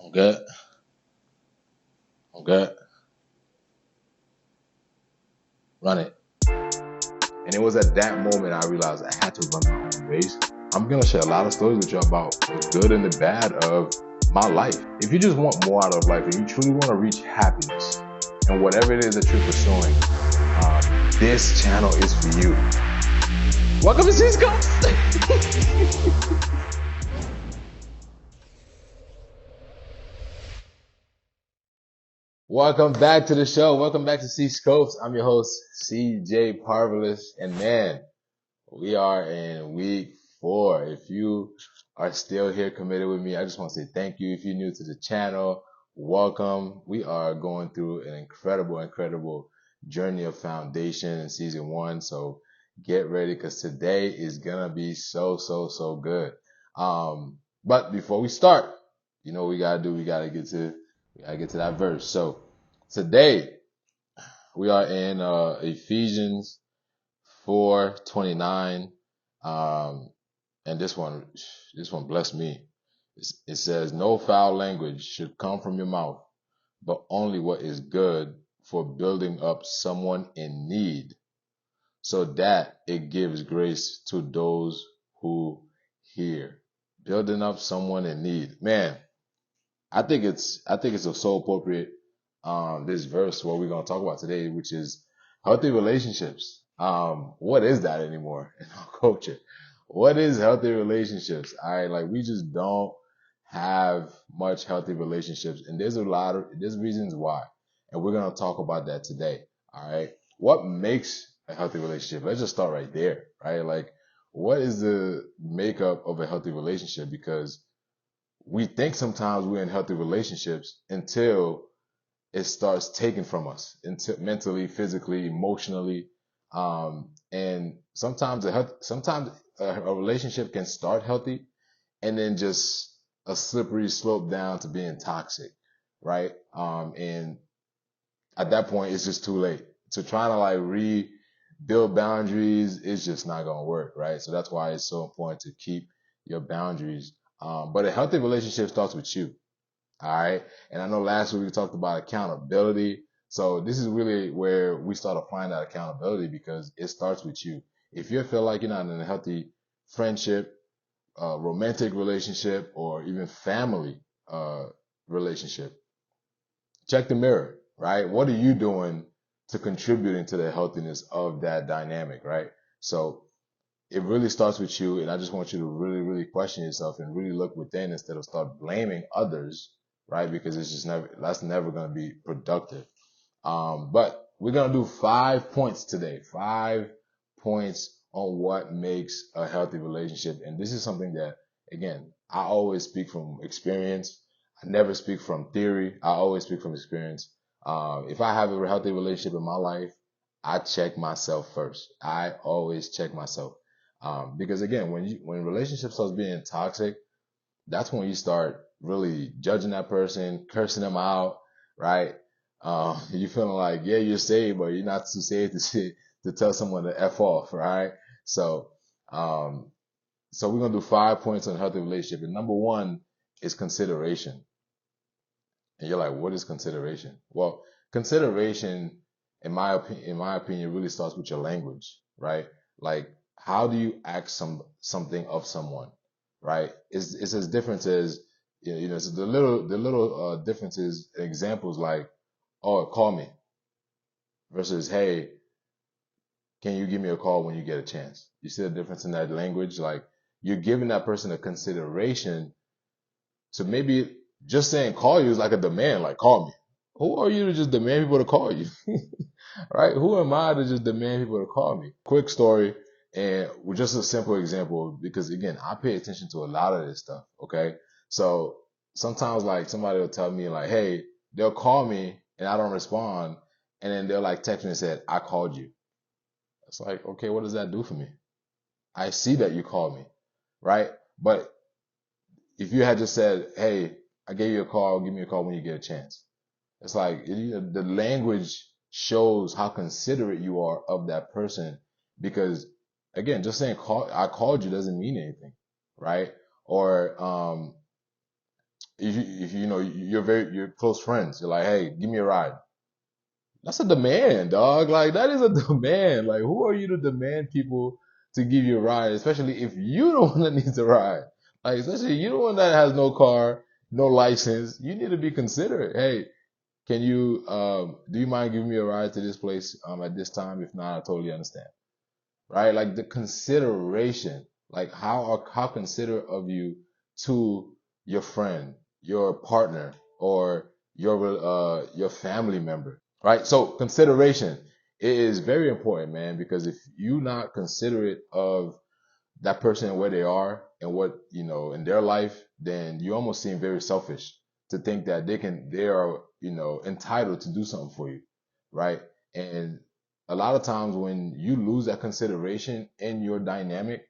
Okay, okay, run it. And it was at that moment I realized I had to run my own race. I'm gonna share a lot of stories with you about the good and the bad of my life. If you just want more out of life and you truly want to reach happiness and whatever it is that you're pursuing, this channel is for you. Welcome to Cscopes. Welcome back to the show. Welcome back to Cscopes. I'm your host, CJ Parvelis, and man, we are in week 4. If you are still here committed with me, I just want to say thank you. If you're new to the channel, welcome. We are going through an incredible journey of foundation in season 1. So get ready because today is going to be so good. But before we start, you know what we got to do? We got to get to that verse. So today we are in Ephesians 4:29. And this one blessed me. It says, no foul language should come from your mouth, but only what is good for building up someone in need, so that it gives grace to those who hear. Building up someone in need. Man, I think it's so appropriate. This verse, what we're going to talk about today, which is healthy relationships. What is that anymore in our culture? What is healthy relationships? All right, like we just don't have much healthy relationships, and there's reasons why, and we're going to talk about that today. All right, what makes a healthy relationship? Let's just start right there, right? Like, what is the makeup of a healthy relationship? Because we think sometimes we're in healthy relationships until it starts taken from us, until mentally, physically, emotionally. And sometimes a relationship can start healthy and then just a slippery slope down to being toxic, right? And at that point, it's just too late. So trying to like rebuild boundaries is just not going to work, right? So that's why it's so important to keep your boundaries. But a healthy relationship starts with you. All right. And I know last week we talked about accountability. So this is really where we start applying that accountability because it starts with you. If you feel like you're not in a healthy friendship, romantic relationship, or even family, relationship, check the mirror, right? What are you doing to contribute into the healthiness of that dynamic, right? So it really starts with you. And I just want you to really question yourself and really look within instead of start blaming others, right? Because that's never going to be productive. But we're going to do 5 points today, 5 points on what makes a healthy relationship. And this is something that, again, I always speak from experience. I never speak from theory. I always speak from experience. If I have a healthy relationship in my life, I check myself first. I always check myself. Because again, when relationships starts being toxic, that's when you start really judging that person, cursing them out, right? You feeling like, yeah, you're saved, but you're not too saved to tell someone to F off, right? So, um, so we're going to do 5 points on a healthy relationship. And number 1 is consideration. And you're like, what is consideration? Well, consideration, in my opinion, really starts with your language, right? Like, how do you ask something of someone, right? It's as different as, so the little differences, examples like, oh, call me versus, hey, can you give me a call when you get a chance? You see the difference in that language? Like, you're giving that person a consideration to maybe just saying call you is like a demand, like call me. Who are you to just demand people to call you? Right? Who am I to just demand people to call me? Quick story and with just a simple example, because again, I pay attention to a lot of this stuff. Okay. So sometimes like somebody will tell me like, hey, they'll call me and I don't respond. And then they'll like text me and said, I called you. It's like, okay, what does that do for me? I see that you called me. Right. But if you had just said, hey, I gave you a call, give me a call when you get a chance. It's like the language shows how considerate you are of that person because again, just saying I called you doesn't mean anything, right? Or if you know you're close friends, you're like, hey, give me a ride. That's a demand, dog. Like that is a demand. Like who are you to demand people to give you a ride, especially if you the one that needs a ride? Like especially you the one that has no car, no license. You need to be considerate. Hey, can you do you mind giving me a ride to this place at this time? If not, I totally understand. Right? Like the consideration, like how considerate of you to your friend, your partner, or your family member. Right? So consideration is very important, man, because if you not considerate of that person and where they are and what, in their life, then you almost seem very selfish to think that they are, entitled to do something for you. Right. And a lot of times when you lose that consideration in your dynamic,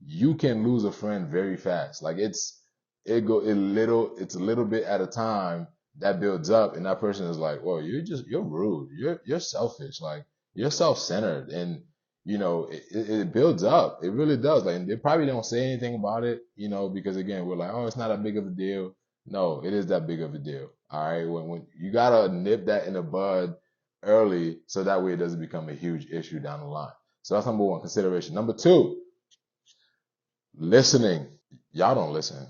you can lose a friend very fast. Like it's a little bit at a time that builds up, and that person is like, well, you're rude. You're selfish. Like you're self-centered. And it builds up. It really does. Like, and they probably don't say anything about it, because again, we're like, oh, it's not that big of a deal. No, it is that big of a deal. All right. When you gotta nip that in the bud early, so that way it doesn't become a huge issue down the line. So that's number one, consideration. Number two, listening. Y'all don't listen.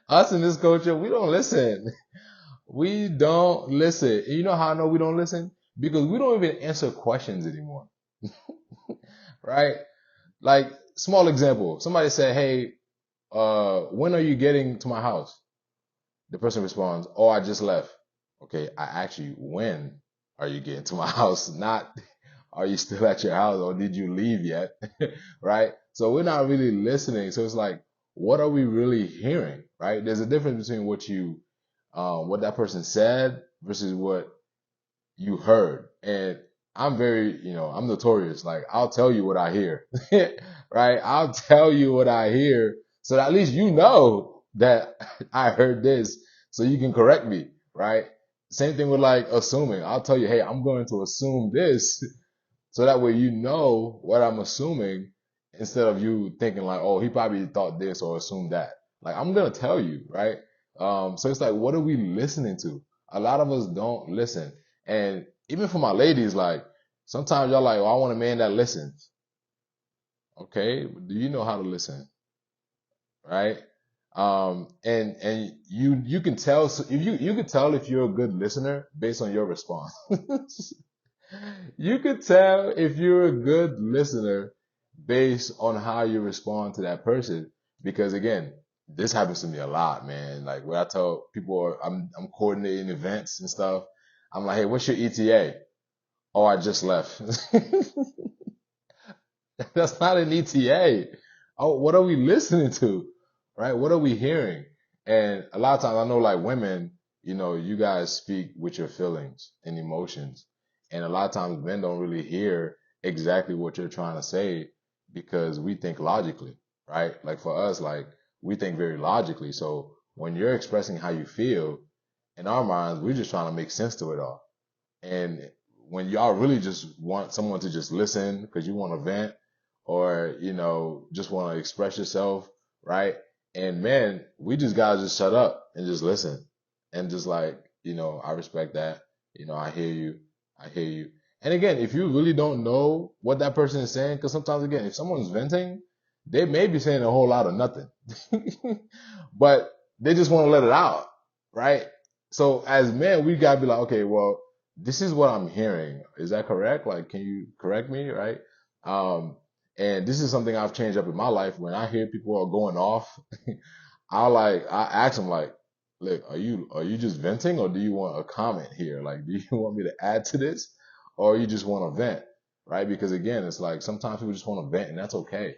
Us in this culture, we don't listen. We don't listen. And you know how I know we don't listen? Because we don't even answer questions anymore. Right? Like, small example. Somebody said, hey, when are you getting to my house? The person responds, oh, I just left. Okay, I asked you, when are you getting to my house? Not, are you still at your house or did you leave yet? Right? So we're not really listening. So it's like, what are we really hearing? Right? There's a difference between what that person said versus what you heard. And I'm notorious. Like, I'll tell you what I hear, right? I'll tell you what I hear so that at least you know that I heard this so you can correct me, right? Same thing with like assuming. I'll tell you, hey, I'm going to assume this so that way you know what I'm assuming instead of you thinking like, oh, he probably thought this or assumed that. Like, I'm going to tell you, right? So it's like, what are we listening to? A lot of us don't listen. And even for my ladies, like, sometimes y'all like, oh, I want a man that listens. Okay. Do you know how to listen? Right? And you can tell, so if you can tell if you're a good listener based on your response. You could tell if you're a good listener based on how you respond to that person. Because again, this happens to me a lot, man. Like when I tell people I'm coordinating events and stuff, I'm like, hey, what's your ETA? Oh, I just left. That's not an ETA. Oh, what are we listening to? Right? What are we hearing? And a lot of times I know like women, you guys speak with your feelings and emotions. And a lot of times men don't really hear exactly what you're trying to say because we think logically, right? Like for us, like we think very logically. So when you're expressing how you feel, in our minds, we're just trying to make sense to it all. And when y'all really just want someone to just listen because you want to vent or, just want to express yourself, right? And man, we just gotta just shut up and just listen and just like, I respect that. I hear you. I hear you. And again, if you really don't know what that person is saying, because sometimes again, if someone's venting, they may be saying a whole lot of nothing, but they just want to let it out, right? So as men, we gotta be like, okay, well, this is what I'm hearing. Is that correct? Like, can you correct me? Right. And this is something I've changed up in my life. When I hear people are going off, I ask them like, look, are you just venting or do you want a comment here? Like, do you want me to add to this or you just want to vent? Right. Because again, it's like sometimes people just want to vent and that's okay.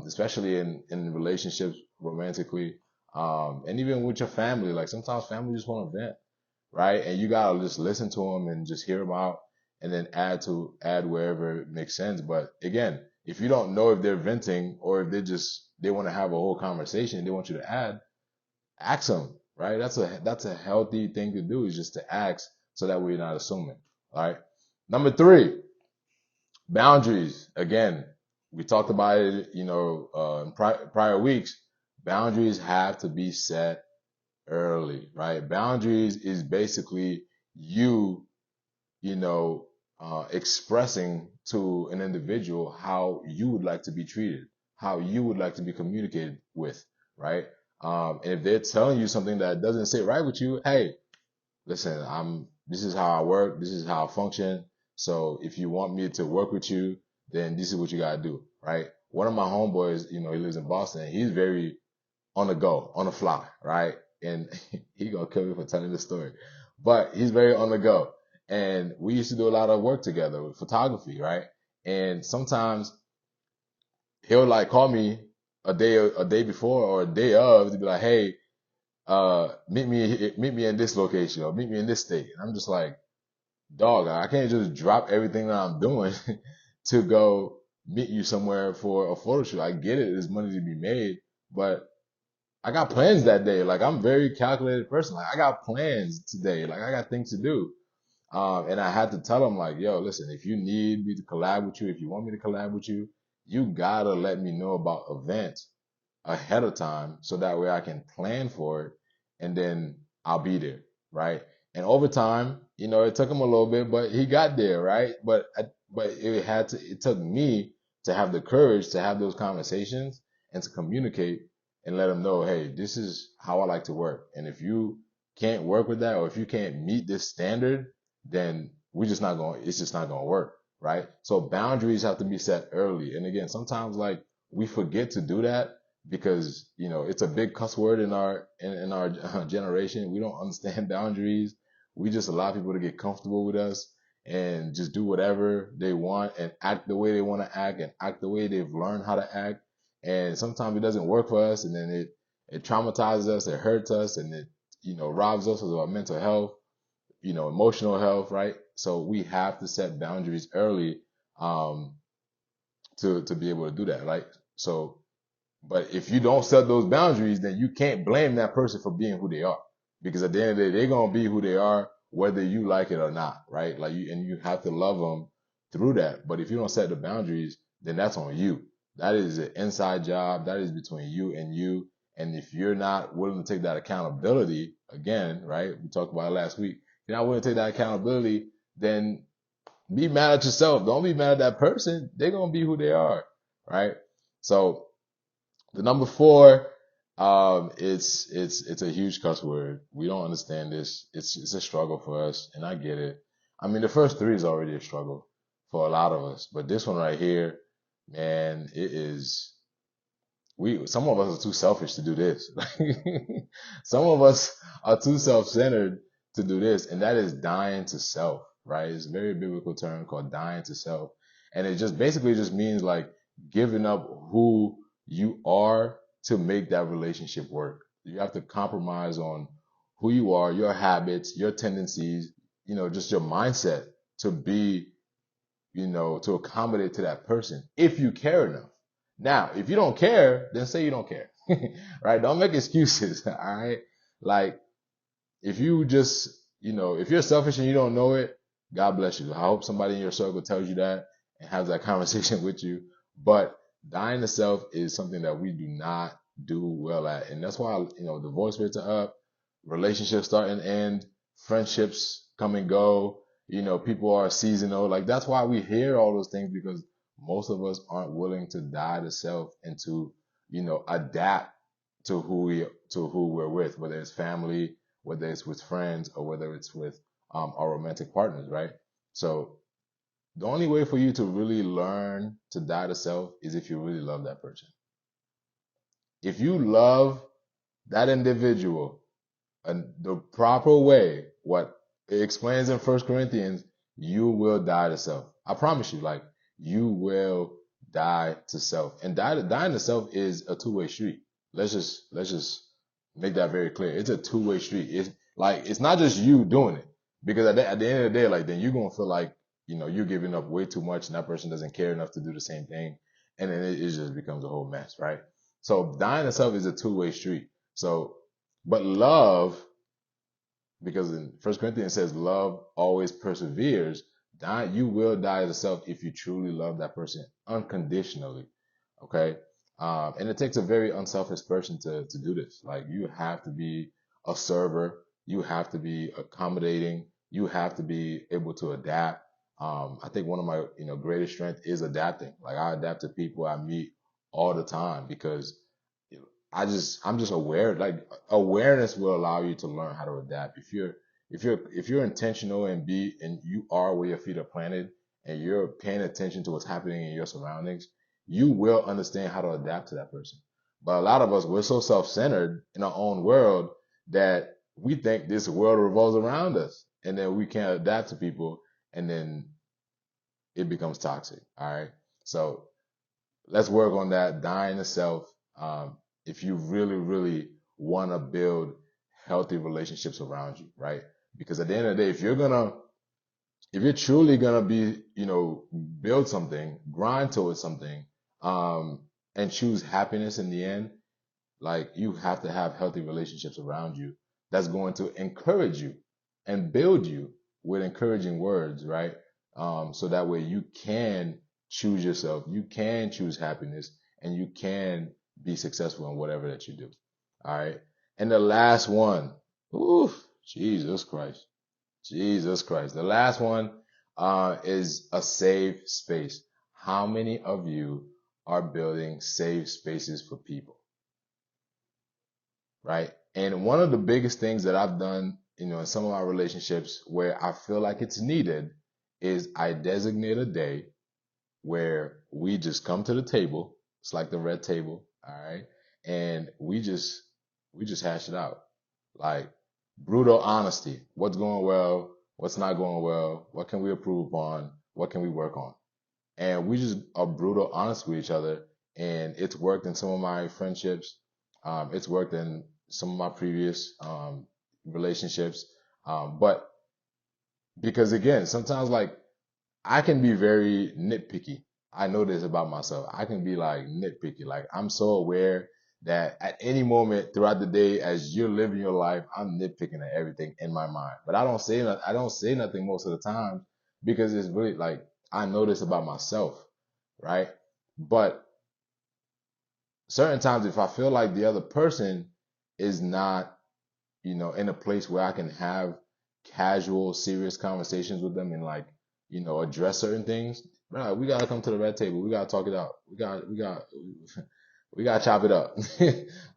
Especially in relationships romantically. And even with your family, like sometimes family just want to vent, right? And you gotta just listen to them and just hear them out, and then add wherever it makes sense. But again, if you don't know if they're venting or if they want to have a whole conversation, they want you to ask them, right? That's a healthy thing to do is just to ask so that way you're not assuming. All right. Number three, boundaries. Again, we talked about it, in prior weeks, boundaries have to be set early, right? Boundaries is basically you, you know, expressing to an individual how you would like to be treated, how you would like to be communicated with, right? And if they're telling you something that doesn't sit right with you, hey, listen, this is how I work, this is how I function. So if you want me to work with you, then this is what you gotta do, right? One of my homeboys, he lives in Boston. He's very on the go, on the fly, right? And he gonna kill me for telling this story, but he's very on the go. And we used to do a lot of work together with photography, right? And sometimes he'll like call me a day before or a day of to be like, hey, meet me in this location or meet me in this state. And I'm just like, dog, I can't just drop everything that I'm doing to go meet you somewhere for a photo shoot. I get it, there's money to be made, but I got plans that day. Like, I'm a very calculated person. Like, I got plans today. Like, I got things to do. And I had to tell him, like, yo, listen, if you need me to collab with you, if you want me to collab with you, you gotta let me know about events ahead of time so that way I can plan for it and then I'll be there, right? And over time, it took him a little bit, but he got there, right? But it took me to have the courage to have those conversations and to communicate and let him know, hey, this is how I like to work. And if you can't work with that or if you can't meet this standard, then it's just not going to work, right? So boundaries have to be set early. And again, sometimes like we forget to do that because it's a big cuss word in our generation. We don't understand boundaries. We just allow people to get comfortable with us and just do whatever they want and act the way they want to act and act the way they've learned how to act. And sometimes it doesn't work for us, and then it traumatizes us, it hurts us, and it robs us of our mental health, emotional health, right? So we have to set boundaries early um, to be able to do that, right? So but if you don't set those boundaries, then you can't blame that person for being who they are. Because at the end of the day, they're going to be who they are, whether you like it or not, right? And you have to love them through that. But if you don't set the boundaries, then that's on you. That is an inside job. That is between you and you. And if you're not willing to take that accountability, again, right? We talked about it last week. If you're not willing to take that accountability, then be mad at yourself. Don't be mad at that person. They're going to be who they are, right? So, the number four, it's a huge cuss word. We don't understand this. It's a struggle for us, and I get it. I mean, the first three is already a struggle for a lot of us, but this one right here, man, it is. Some of us are too selfish to do this. Some of us are too self-centered to do this, and that is dying to self, right? It's a very biblical term called dying to self, and it just basically just means like giving up who you are to make that relationship work. You have to compromise on who you are, your habits, your tendencies, just your mindset to be, to accommodate to that person if you care enough. Now, if you don't care, then say you don't care, right? Don't make excuses, all right? Like, if you just, if you're selfish and you don't know it, God bless you. I hope somebody in your circle tells you that and has that conversation with you. But dying to self is something that we do not do well at. And that's why, divorce rates are up, relationships start and end, friendships come and go, people are seasonal. Like, that's why we hear all those things, because most of us aren't willing to die to self and to, adapt to who we're with, whether it's family, whether it's with friends, or whether it's with our romantic partners, right? So the only way for you to really learn to die to self is if you really love that person. If you love that individual and the proper way, what it explains in First Corinthians, you will die to self. I promise you, like, you will die to self. And dying to self is a two-way street. Let's just make that very clear. It's a two-way street. It's not just you doing it, because at the end of the day, like, then you're gonna feel like you're giving up way too much, and that person doesn't care enough to do the same thing, and then it just becomes a whole mess, right? So dying to self is a two-way street. So, but love, because in First Corinthians it says love always perseveres. You will die to self if you truly love that person unconditionally. Okay. And it takes a very unselfish person to do this. Like, you have to be a server. You have to be accommodating. You have to be able to adapt. I think one of my, greatest strength is adapting. Like, I adapt to people I meet all the time because I'm just aware. Like, awareness will allow you to learn how to adapt. If you're intentional and you are where your feet are planted and you're paying attention to what's happening in your surroundings, you will understand how to adapt to that person. But a lot of us, we're so self-centered in our own world that we think this world revolves around us, and then we can't adapt to people, and then it becomes toxic. All right. So let's work on that, dying to self. If you really, really want to build healthy relationships around you, right? Because at the end of the day, if you're truly gonna be, build something, grind towards something, and choose happiness in the end, like, you have to have healthy relationships around you that's going to encourage you and build you with encouraging words, right? So that way you can choose yourself, you can choose happiness, and you can be successful in whatever that you do. All right. And the last one, ooh, Jesus Christ. Jesus Christ. The last one is a safe space. How many of you are building safe spaces for people? Right? And one of the biggest things that I've done, in some of my relationships where I feel like it's needed is I designate a day where we just come to the table. It's like the red table, all right? And we just hash it out. Like, brutal honesty. What's going well? What's not going well? What can we improve upon? What can we work on? And we just are brutal honest with each other. And it's worked in some of my friendships. It's worked in some of my previous relationships. But because, again, sometimes, like, I can be very nitpicky. I know this about myself. I can be, like, nitpicky. Like, I'm so aware that at any moment throughout the day, as you're living your life, I'm nitpicking at everything in my mind. But I don't say nothing most of the time because it's really, like, I know this about myself, right? But certain times, if I feel like the other person is not, in a place where I can have casual, serious conversations with them and, like, address certain things, bro, we gotta come to the red table. We gotta talk it out. We gotta chop it up.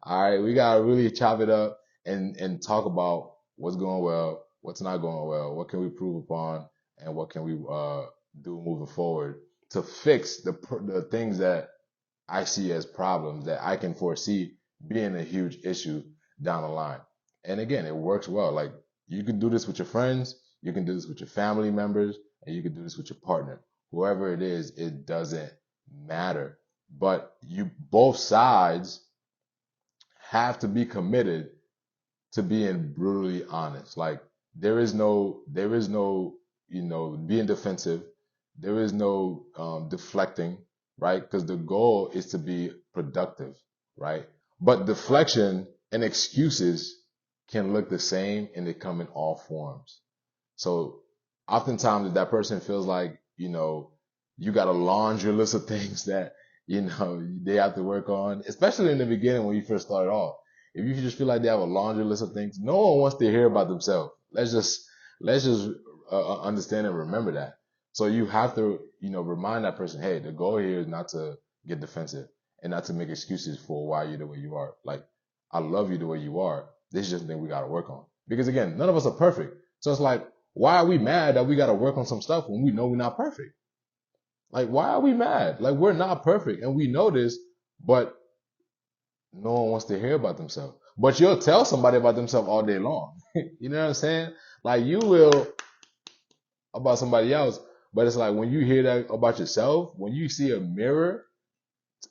All right. We gotta really chop it up and talk about what's going well, what's not going well, what can we improve upon, and what can we, do moving forward to fix the things that I see as problems that I can foresee being a huge issue down the line. And again, it works well. Like, you can do this with your friends, you can do this with your family members, and you can do this with your partner. Whoever it is, it doesn't matter. But both sides have to be committed to being brutally honest. Like, there is no, being defensive. There is no deflecting, right? Because the goal is to be productive, right? But deflection and excuses can look the same and they come in all forms. So oftentimes, if that person feels like, you got a laundry list of things that, they have to work on, especially in the beginning when you first started off. If you just feel like they have a laundry list of things, no one wants to hear about themselves. Let's just understand and remember that. So you have to, remind that person, hey, the goal here is not to get defensive and not to make excuses for why you're the way you are. Like, I love you the way you are. This is just something we got to work on. Because, again, none of us are perfect. So it's like, why are we mad that we got to work on some stuff when we know we're not perfect? Like, why are we mad? Like, we're not perfect and we know this, but no one wants to hear about themselves. But you'll tell somebody about themselves all day long. You know what I'm saying? Like, you will about somebody else, but it's like when you hear that about yourself, when you see a mirror,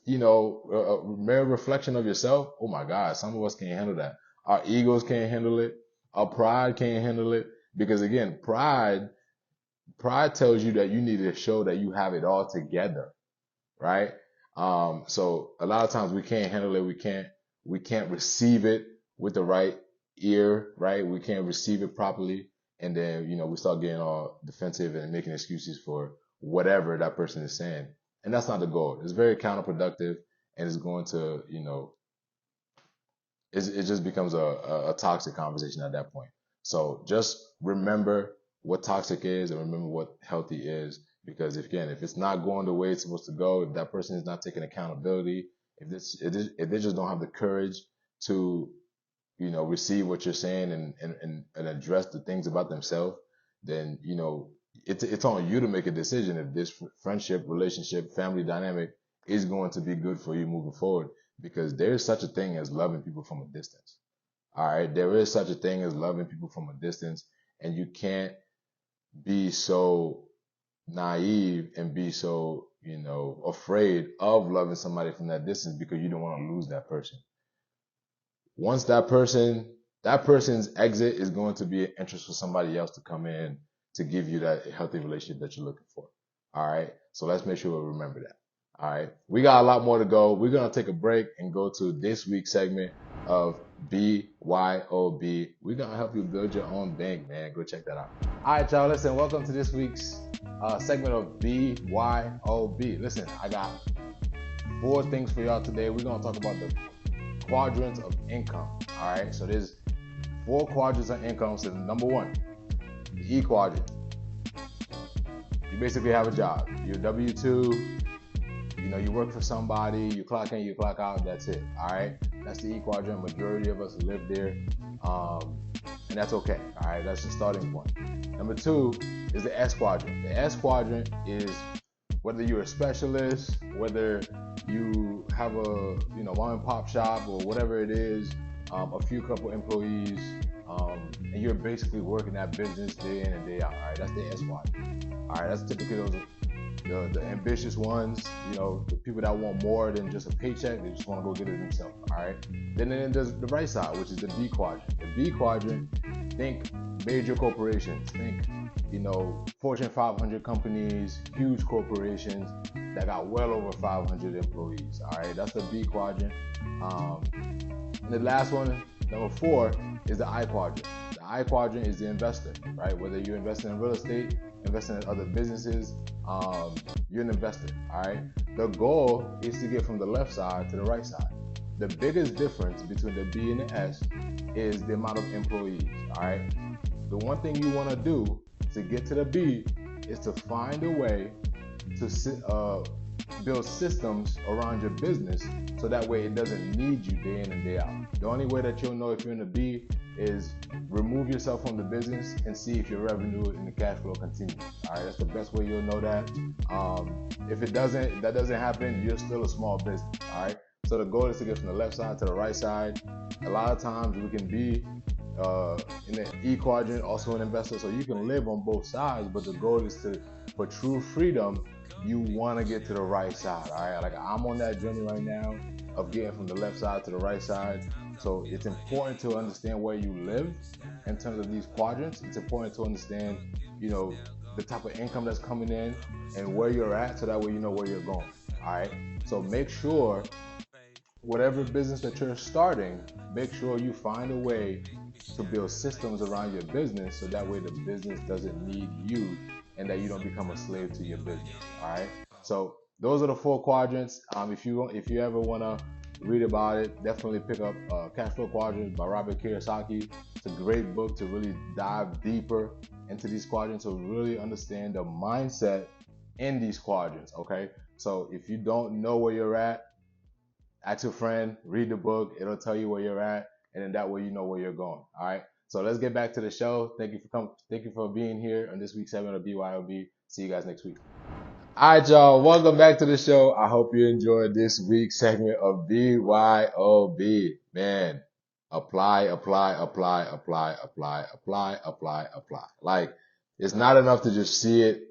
a mirror reflection of yourself, oh my God, some of us can't handle that. Our egos can't handle it. Our pride can't handle it. Because, again, pride tells you that you need to show that you have it all together, right? So a lot of times we can't handle it. We can't receive it with the right ear, right? We can't receive it properly. And then, we start getting all defensive and making excuses for whatever that person is saying. And that's not the goal. It's very counterproductive. and it's going to, it just becomes a toxic conversation at that point. So just remember what toxic is and remember what healthy is. Because if it's not going the way it's supposed to go, if that person is not taking accountability, if they just don't have the courage to, receive what you're saying and address the things about themselves, then, it's on you to make a decision if this friendship, relationship, family dynamic is going to be good for you moving forward. Because there is such a thing as loving people from a distance. All right. There is such a thing as loving people from a distance, and you can't be so naive and be so, afraid of loving somebody from that distance because you don't want to lose that person. Once that person's exit is going to be an interest for somebody else to come in to give you that healthy relationship that you're looking for. All right. So let's make sure we remember that. All right. We got a lot more to go. We're going to take a break and go to this week's segment of BYOB. We're going to help you build your own bank, man. Go check that out. All right, y'all. Listen, welcome to this week's segment of BYOB. Listen, I got 4 things for y'all today. We're going to talk about the quadrants of income. All right. So there's 4 quadrants of income. So number 1, the E quadrant. You basically have a job. You're W-2. You work for somebody, you clock in, you clock out, that's it. All right. That's the E quadrant. Majority of us live there. And that's okay. All right. That's the starting point. Number 2 is the S quadrant. The S quadrant is whether you're a specialist, whether you have a, mom and pop shop or whatever it is, a few couple employees, and you're basically working that business day in and day out. All right. That's the S quadrant. All right. That's typically the ambitious ones, the people that want more than just a paycheck. They just want to go get it themselves. All right. Then there's the right side, which is the B quadrant. The B quadrant, think major corporations. Think, Fortune 500 companies, huge corporations that got well over 500 employees. All right. That's the B quadrant. And the last one, number 4, is the I quadrant. The I quadrant is the investor, right? Whether you're investing in real estate, investing in other businesses, you're an investor. All right. The goal is to get from the left side to the right side. The biggest difference between the B and the S is the amount of employees. All right. The one thing you want to do to get to the B is to find a way to build systems around your business so that way it doesn't need you day in and day out. The only way that you'll know if you're in the B is remove yourself from the business and see if your revenue and the cash flow continues. All right, that's the best way you'll know that. If that doesn't happen, you're still a small business. All right. So the goal is to get from the left side to the right side. A lot of times we can be in the E quadrant, also an investor, so you can live on both sides. But the goal is for true freedom, you want to get to the right side. All right. Like I'm on that journey right now of getting from the left side to the right side. So it's important to understand where you live in terms of these quadrants. It's important to understand, the type of income that's coming in and where you're at, so that way you know where you're going. All right. So make sure whatever business that you're starting, make sure you find a way to build systems around your business so that way the business doesn't need you and that you don't become a slave to your business. All right. So those are the 4 quadrants. If you ever want to read about it, definitely pick up Cash Flow Quadrants by Robert Kiyosaki. It's a great book to really dive deeper into these quadrants, to really understand the mindset in these quadrants. Okay. So if you don't know where you're at, ask a friend, read the book. It'll tell you where you're at, and then that way you know where you're going. All right. So let's get back to the show. Thank you for being here on this week's segment of BYOB. See you guys next week. All right, y'all. Welcome back to the show. I hope you enjoyed this week's segment of BYOB. Man, apply. Like, it's not enough to just see it,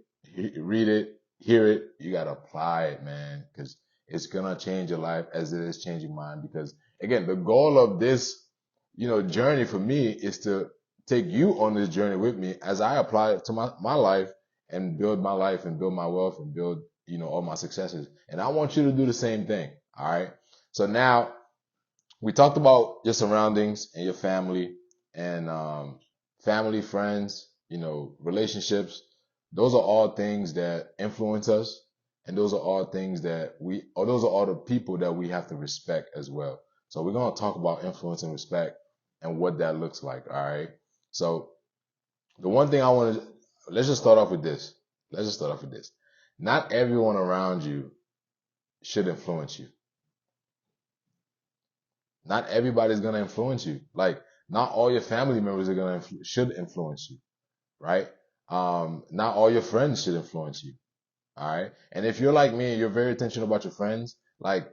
read it, hear it. You got to apply it, man, because it's going to change your life as it is changing mine. Because, again, the goal of this, journey for me is to take you on this journey with me as I apply it to my life and build my life and build my wealth and build, all my successes. And I want you to do the same thing. All right. So now we talked about your surroundings and your family and, family, friends, relationships. Those are all things that influence us. And those are all things that or those are all the people that we have to respect as well. So we're going to talk about influence and respect and what that looks like. All right. So the one thing I want to, let's just start off with this. Let's just start off with this. Not everyone around you should influence you. Not everybody's going to influence you. Like, not all your family members are going to, should influence you, right? Not all your friends should influence you. All right. And if you're like me and you're very intentional about your friends, like,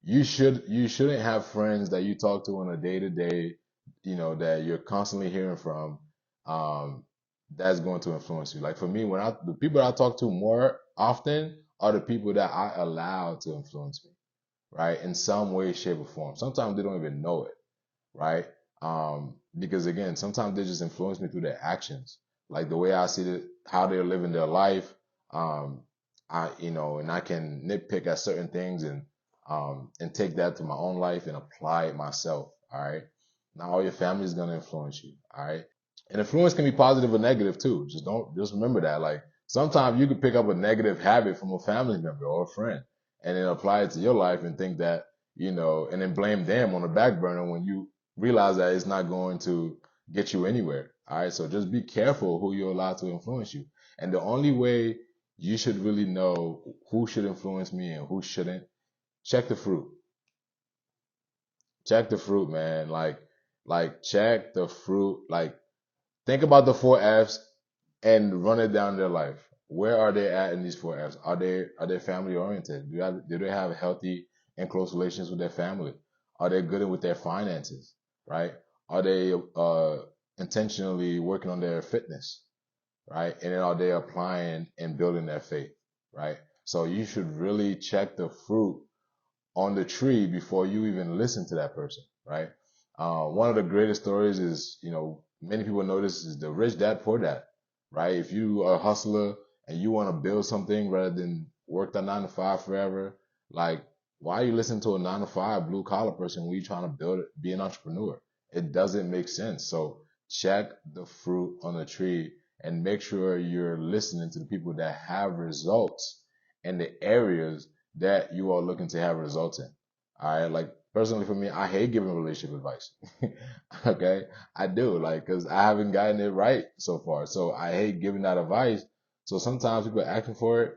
you shouldn't have friends that you talk to on a day to day, that you're constantly hearing from, um, that's going to influence you. Like for me, the people I talk to more often are the people that I allow to influence me, right? In some way, shape, or form. Sometimes they don't even know it, right? Because again, sometimes they just influence me through their actions, like the way I see how they're living their life. Um, and I can nitpick at certain things and take that to my own life and apply it myself. All right. Not all your family is going to influence you. All right. And influence can be positive or negative too. Just remember that. Like sometimes you could pick up a negative habit from a family member or a friend and then apply it to your life and think that, and then blame them on the back burner when you realize that it's not going to get you anywhere. All right. So just be careful who you allow to influence you. And the only way you should really know who should influence me and who shouldn't, check the fruit. Check the fruit, man. Like check the fruit. Like think about the 4 F's and run it down their life. Where are they at in these 4 F's? Are they family oriented? Do they have healthy and close relations with their family? Are they good with their finances? Right? Are they intentionally working on their fitness? Right? And then are they applying and building their faith? Right? So you should really check the fruit on the tree before you even listen to that person, right? One of the greatest stories is, many people know this is the rich dad, poor dad, right? If you are a hustler and you want to build something rather than work that 9 to 5 forever, like, why are you listening to a 9 to 5 blue collar person when you're trying to be an entrepreneur? It doesn't make sense. So check the fruit on the tree and make sure you're listening to the people that have results in the areas that you are looking to have results in. All right. Like personally for me, I hate giving relationship advice. Okay. I do like, cause I haven't gotten it right so far. So I hate giving that advice. So sometimes people are asking for it.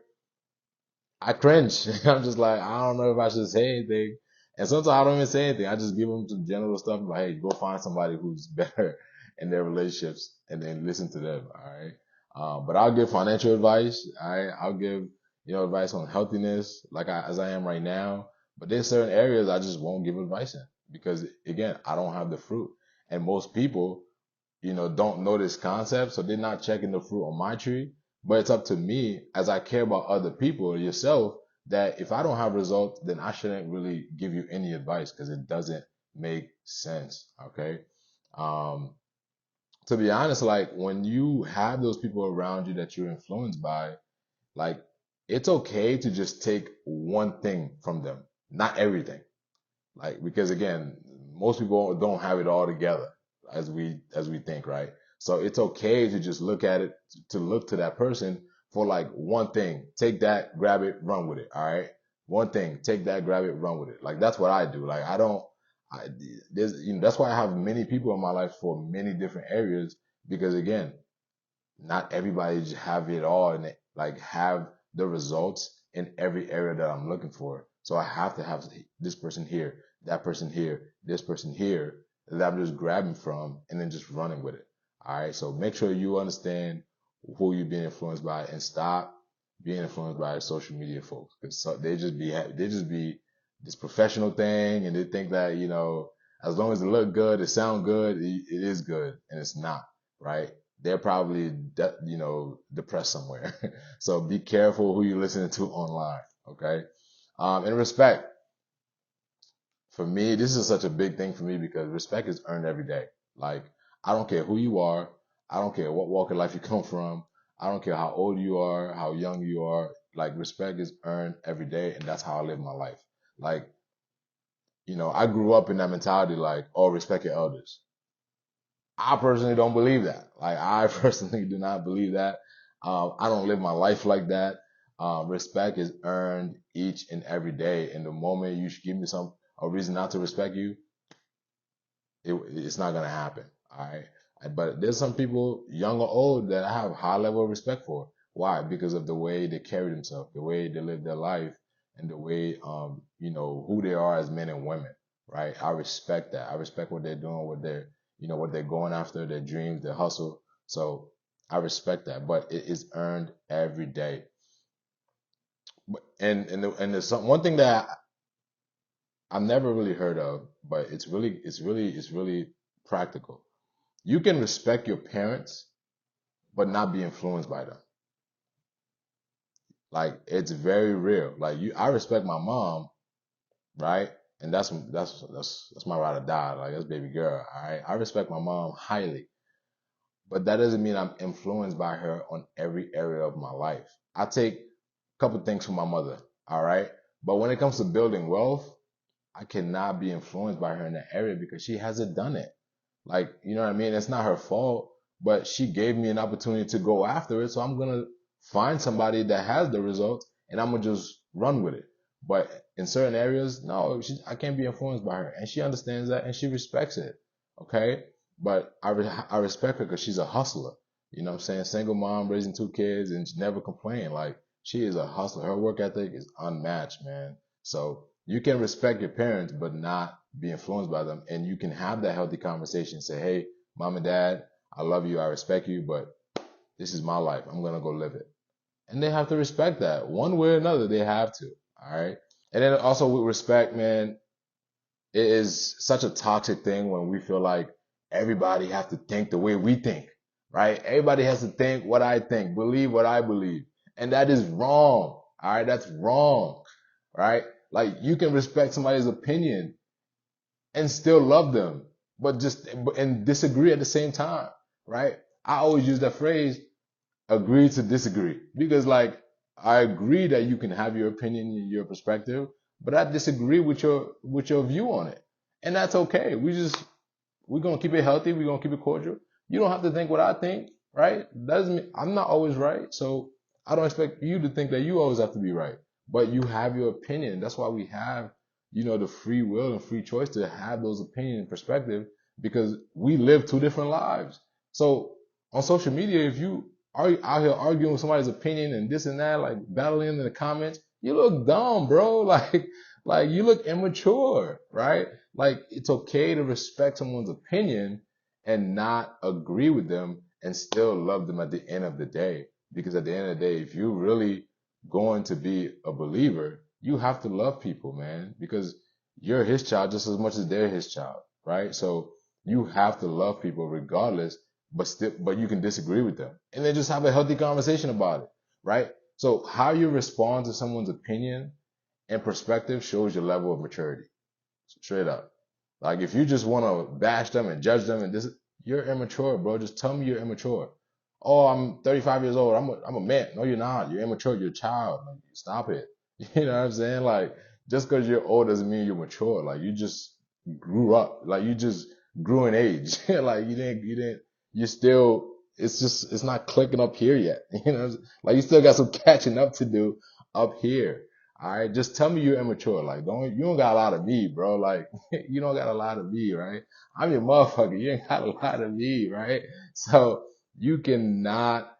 I cringe. I'm just like, I don't know if I should say anything. And sometimes I don't even say anything. I just give them some general stuff like, hey, go find somebody who's better in their relationships and then listen to them. All right. But I'll give financial advice. All right. I'll give, advice on healthiness as I am right now. But there's certain areas I just won't give advice in because again, I don't have the fruit. And most people, don't know this concept. So they're not checking the fruit on my tree. But it's up to me as I care about other people or yourself that if I don't have results, then I shouldn't really give you any advice because it doesn't make sense. Okay. Um, to be honest, like when you have those people around you that you're influenced by, like it's okay to just take one thing from them, not everything. Like because again, most people don't have it all together as we think, right? So it's okay to just look at it, to look to that person for like one thing. Take that, grab it, run with it. All right. One thing, take that, grab it, run with it. Like that's what I do. Like I don't I there's that's why I have many people in my life for many different areas because again, not everybody just have it all and like have the results in every area that I'm looking for. So I have to have this person here, that person here, this person here that I'm just grabbing from and then just running with it. All right. So make sure you understand who you're being influenced by and stop being influenced by social media folks because they just be this professional thing and they think that, as long as it look good, it sound good, it is good and it's not, right? They're probably depressed somewhere. So be careful who you're listening to online. Okay. And respect for me, this is such a big thing for me because respect is earned every day. Like I don't care who you are. I don't care what walk of life you come from. I don't care how old you are, how young you are. Like respect is earned every day. And that's how I live my life. Like, I grew up in that mentality, like, oh, respect your elders. I personally don't believe that. Like, I personally do not believe that. I don't live my life like that. Respect is earned each and every day. And the moment you should give me a reason not to respect you, it's not gonna happen. All right. But there's some people, young or old, that I have high level of respect for. Why? Because of the way they carry themselves, the way they live their life, and the way who they are as men and women. Right? I respect that. I respect what they're doing, what they're going after, their dreams, their hustle. So I respect that. But it is earned every day. And there's one thing that I've never really heard of, but it's really practical. You can respect your parents, but not be influenced by them. Like it's very real. Like I respect my mom, right? And that's my ride or die. Like that's baby girl. All right, I respect my mom highly, but that doesn't mean I'm influenced by her on every area of my life. I take a couple things from my mother, all right? But when it comes to building wealth, I cannot be influenced by her in that area because she hasn't done it. Like, you know what I mean? It's not her fault, but she gave me an opportunity to go after it. So I'm going to find somebody that has the results and I'm going to just run with it. But in certain areas, no, I can't be influenced by her. And she understands that and she respects it. Okay. But I respect her because she's a hustler. You know what I'm saying? Single mom raising two kids and she never complain. Like she is a hustler. Her work ethic is unmatched, man. So you can respect your parents, but not be influenced by them. And you can have that healthy conversation. Say, hey, mom and dad, I love you. I respect you, but this is my life. I'm going to go live it. And they have to respect that one way or another. They have to. All right. And then also with respect, man, it is such a toxic thing when we feel like everybody has to think the way we think, right? Everybody has to think what I think, believe what I believe. And that is wrong. All right. That's wrong. Right? Like you can respect somebody's opinion and still love them, but and disagree at the same time, right? I always use that phrase, agree to disagree, because like I agree that you can have your opinion and your perspective, but I disagree with your view on it, and that's okay. We're gonna keep it healthy. We're gonna keep it cordial. You don't have to think what I think, right? Doesn't mean I'm not always right, so I don't expect you to think that you always have to be right. But you have your opinion. That's why we have, the free will and free choice to have those opinion and perspective because we live two different lives. So on social media, if you are out here arguing with somebody's opinion and this and that, like battling in the comments, you look dumb, bro. Like you look immature, right? Like it's okay to respect someone's opinion and not agree with them and still love them at the end of the day. Because at the end of the day, if you really going to be a believer, you have to love people, man, because you're his child just as much as they're his child, right? So you have to love people regardless, but you can disagree with them and then just have a healthy conversation about it, right? So how you respond to someone's opinion and perspective shows your level of maturity. Straight up. Like if you just want to bash them and judge them and this, you're immature, bro. Just tell me you're immature. Oh, I'm 35 years old. I'm a man. No, you're not. You're immature. You're a child. Like, stop it. You know what I'm saying? Like just because you're old doesn't mean you're mature. Like you just grew up. Like you just grew in age. Like you still, it's not clicking up here yet. You know, like you still got some catching up to do up here. All right, just tell me you're immature. Like, you don't got a lot of me, bro. Like, you don't got a lot of me, right? I'm your motherfucker. You ain't got a lot of me, right? So you cannot,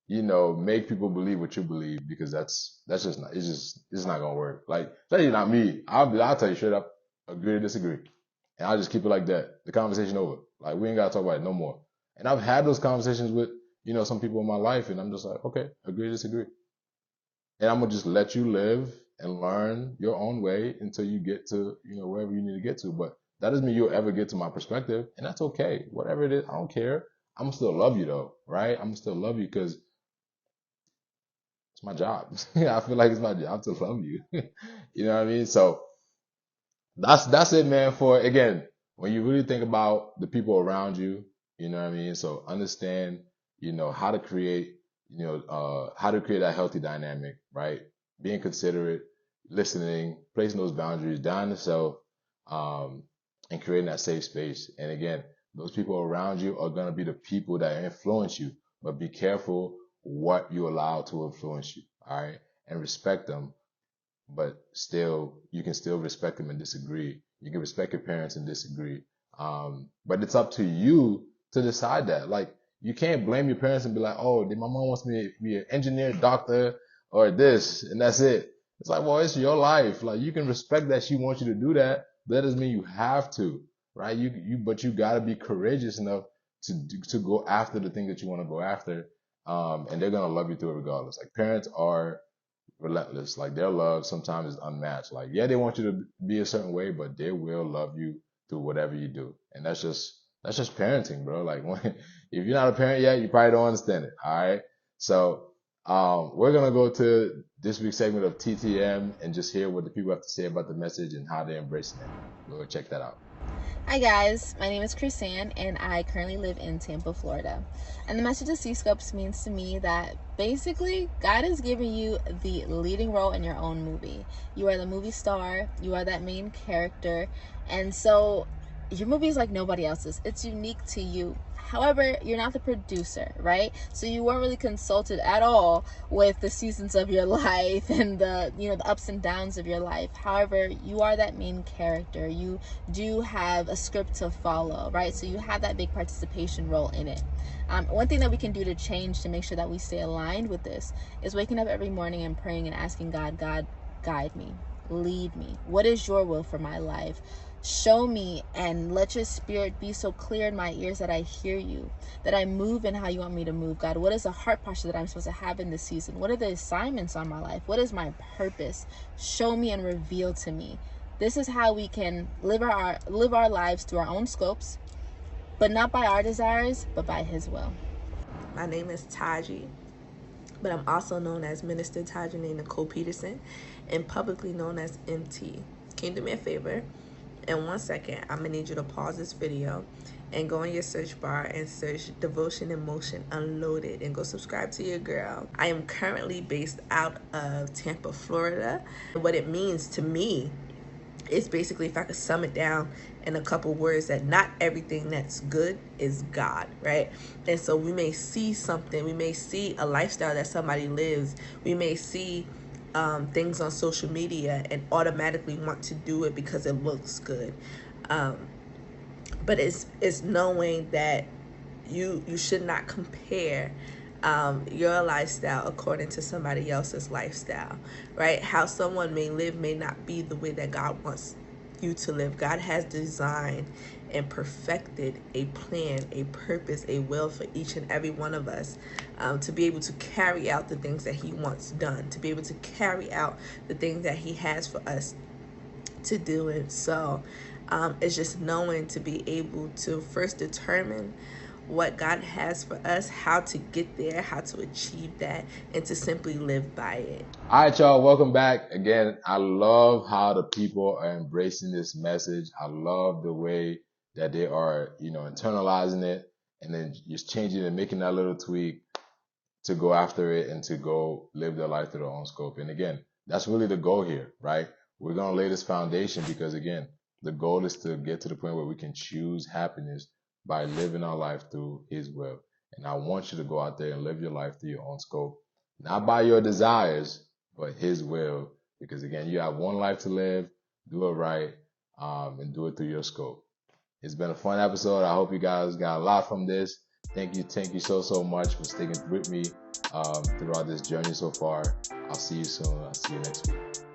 make people believe what you believe because that's just not. It's not gonna work. Like, tell you not me. I'll tell you straight up, agree to disagree, and I'll just keep it like that. The conversation over. Like, we ain't gotta talk about it no more. And I've had those conversations with, some people in my life, and I'm just like, okay, agree to disagree. And I'm gonna just let you live and learn your own way until you get to, wherever you need to get to. But that doesn't mean you'll ever get to my perspective, and that's okay. Whatever it is, I don't care. I'm gonna still love you though, right? I'm gonna still love you because it's my job. I feel like it's my job to love you. You know what I mean? So that's it, man. For again, when you really think about the people around you, you know what I mean. So understand, how to create, how to create that healthy dynamic, right? Being considerate, listening, placing those boundaries, down yourself, and creating that safe space. And again, those people around you are gonna be the people that influence you, but be careful what you allow to influence you. all right, and respect them, but still, you can still respect them and disagree. You can respect your parents and disagree. But it's up to you to decide that. Like, you can't blame your parents and be like, oh, my mom wants me to be an engineer, doctor, or this, and that's it. It's like, well, it's your life. Like, you can respect that she wants you to do that, but that doesn't mean you have to, right? But you gotta be courageous enough to go after the thing that you want to go after. And they're gonna love you through it regardless. Like, parents are relentless. Like, their love sometimes is unmatched. Like, yeah, they want you to be a certain way, but they will love you through whatever you do. And that's just parenting, bro. Like, if you're not a parent yet, you probably don't understand it. All right. So, we're going to go to this week's segment of TTM and just hear what the people have to say about the message and how they're embracing it. We'll check that out. Hi guys, my name is Chrisanne and I currently live in Tampa, Florida. And the message of Cscopes means to me that basically God is giving you the leading role in your own movie. You are the movie star, you are that main character, and so your movie is like nobody else's. It's unique to you. However, you're not the producer, right? So you weren't really consulted at all with the seasons of your life and the ups and downs of your life. However, you are that main character. You do have a script to follow, right? So you have that big participation role in it. One thing that we can do to change to make sure that we stay aligned with this is waking up every morning and praying and asking God, guide me, lead me. What is your will for my life? Show me and let your spirit be so clear in my ears that I hear you, that I move in how you want me to move. God, what is the heart posture that I'm supposed to have in this season? What are the assignments on my life? What is my purpose? Show me and reveal to me. This is how we can live our lives through our own scopes, but not by our desires, but by His will. My name is Taji, but I'm also known as Minister Taji Nicole Peterson and publicly known as MT. Can you do me a favor? In 1 second, I'm gonna need you to pause this video and go in your search bar and search Devotion in Motion Unloaded and go subscribe to your girl. I am currently based out of Tampa, Florida. What it means to me is basically, if I could sum it down in a couple words, that not everything that's good is God, right? And so we may see something, we may see a lifestyle that somebody lives, we may see things on social media and automatically want to do it because it looks good. But it's knowing that you should not compare your lifestyle according to somebody else's lifestyle, right? How someone may live may not be the way that God wants you to live. God has designed and perfected a plan, a purpose, a will for each and every one of us to be able to carry out the things that He wants done, to be able to carry out the things that He has for us to do. And so it's just knowing to be able to first determine what God has for us, how to get there, how to achieve that, and to simply live by it. All right, y'all, welcome back. Again, I love how the people are embracing this message. I love the way that they are, internalizing it and then just changing and making that little tweak to go after it and to go live their life through their own scope. And again, that's really the goal here, right? We're going to lay this foundation because, again, the goal is to get to the point where we can choose happiness by living our life through His will. And I want you to go out there and live your life through your own scope, not by your desires, but His will. Because again, you have one life to live, do it right, and do it through your scope. It's been a fun episode. I hope you guys got a lot from this. Thank you so much for sticking with me throughout this journey so far. I'll see you soon. I'll see you next week.